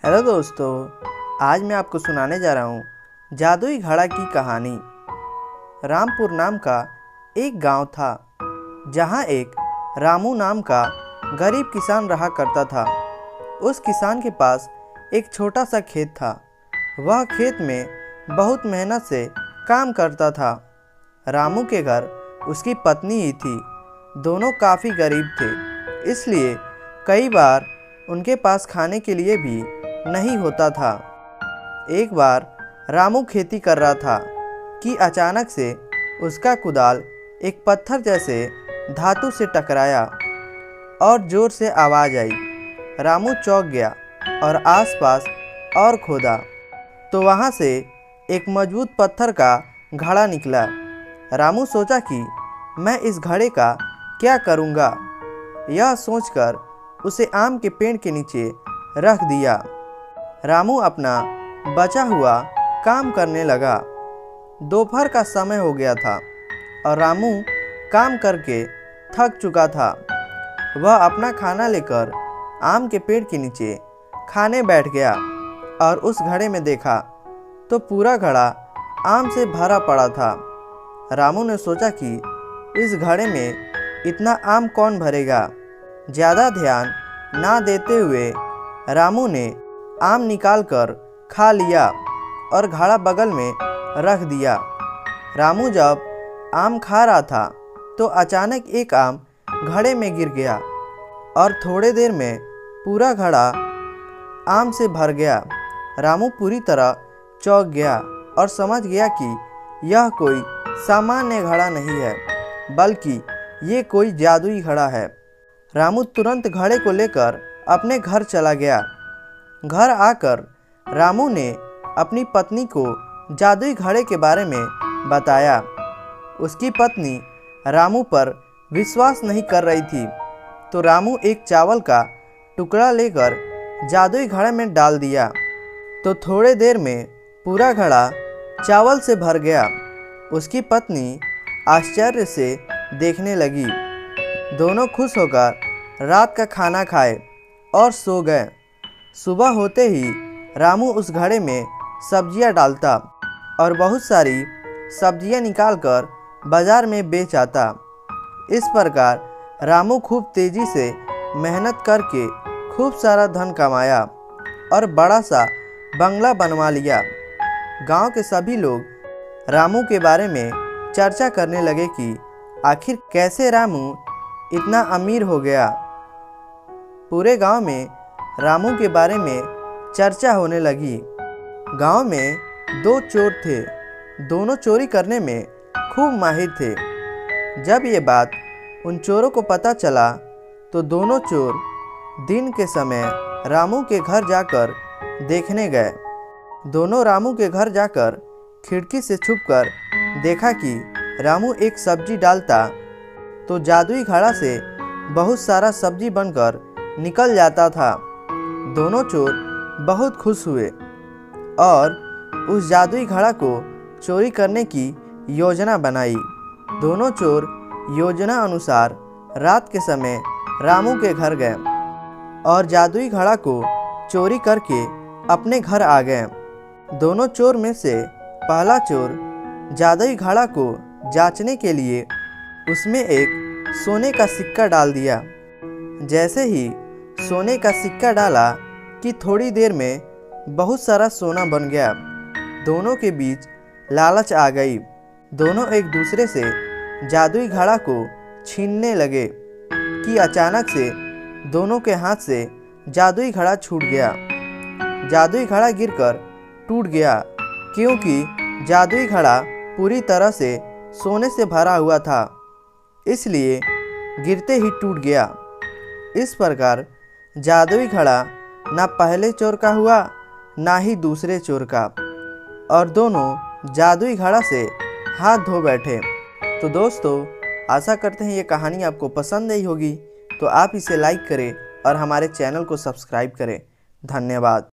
Hello दोस्तों, आज मैं आपको सुनाने जा रहा हूँ जादुई घड़ा की कहानी। रामपुर नाम का एक गांव था जहाँ एक रामू नाम का गरीब किसान रहा करता था। उस किसान के पास एक छोटा सा खेत था। वह खेत में बहुत मेहनत से काम करता था। रामू के घर उसकी पत्नी ही थी। दोनों काफ़ी गरीब थे, इसलिए कई बार उनके पास खाने के लिए भी नहीं होता था। एक बार रामू खेती कर रहा था कि अचानक से उसका कुदाल एक पत्थर जैसे धातु से टकराया और ज़ोर से आवाज़ आई। रामू चौंक गया और आसपास और खोदा तो वहाँ से एक मजबूत पत्थर का घड़ा निकला। रामू सोचा कि मैं इस घड़े का क्या करूँगा। यह सोचकर उसे आम के पेड़ के नीचे रख दिया। रामू अपना बचा हुआ काम करने लगा। दोपहर का समय हो गया था और रामू काम करके थक चुका था। वह अपना खाना लेकर आम के पेड़ के नीचे खाने बैठ गया और उस घड़े में देखा तो पूरा घड़ा आम से भरा पड़ा था। रामू ने सोचा कि इस घड़े में इतना आम कौन भरेगा। ज़्यादा ध्यान ना देते हुए रामू ने आम निकाल कर खा लिया और घड़ा बगल में रख दिया। रामू जब आम खा रहा था तो अचानक एक आम घड़े में गिर गया और थोड़े देर में पूरा घड़ा आम से भर गया। रामू पूरी तरह चौंक गया और समझ गया कि यह कोई सामान्य घड़ा नहीं है, बल्कि ये कोई जादुई घड़ा है। रामू तुरंत घड़े को लेकर अपने घर चला गया। घर आकर रामू ने अपनी पत्नी को जादुई घड़े के बारे में बताया। उसकी पत्नी रामू पर विश्वास नहीं कर रही थी, तो रामू एक चावल का टुकड़ा लेकर जादुई घड़े में डाल दिया तो थोड़े देर में पूरा घड़ा चावल से भर गया। उसकी पत्नी आश्चर्य से देखने लगी। दोनों खुश होकर रात का खाना खाए और सो गए। सुबह होते ही रामू उस घड़े में सब्जियां डालता और बहुत सारी सब्जियां निकालकर बाजार में बेच आता। इस प्रकार रामू खूब तेज़ी से मेहनत करके खूब सारा धन कमाया और बड़ा सा बंगला बनवा लिया। गांव के सभी लोग रामू के बारे में चर्चा करने लगे कि आखिर कैसे रामू इतना अमीर हो गया। पूरे गांव में रामू के बारे में चर्चा होने लगी। गांव में दो चोर थे। दोनों चोरी करने में खूब माहिर थे। जब ये बात उन चोरों को पता चला तो दोनों चोर दिन के समय रामू के घर जाकर देखने गए। दोनों रामू के घर जाकर खिड़की से छुपकर देखा कि रामू एक सब्जी डालता तो जादुई घड़ा से बहुत सारा सब्जी बनकर निकल जाता था। दोनों चोर बहुत खुश हुए और उस जादुई घड़ा को चोरी करने की योजना बनाई। दोनों चोर योजना अनुसार रात के समय रामू के घर गए और जादुई घड़ा को चोरी करके अपने घर आ गए। दोनों चोर में से पहला चोर जादुई घड़ा को जांचने के लिए उसमें एक सोने का सिक्का डाल दिया। जैसे ही सोने का सिक्का डाला कि थोड़ी देर में बहुत सारा सोना बन गया। दोनों के बीच लालच आ गई। दोनों एक दूसरे से जादुई घड़ा को छीनने लगे कि अचानक से दोनों के हाथ से जादुई घड़ा छूट गया। जादुई घड़ा गिरकर टूट गया क्योंकि जादुई घड़ा पूरी तरह से सोने से भरा हुआ था, इसलिए गिरते ही टूट गया। इस प्रकार जादुई घड़ा ना पहले चोर का हुआ ना ही दूसरे चोर का, और दोनों जादुई घड़ा से हाथ धो बैठे। तो दोस्तों, आशा करते हैं ये कहानी आपको पसंद आई होगी, तो आप इसे लाइक करें और हमारे चैनल को सब्सक्राइब करें। धन्यवाद।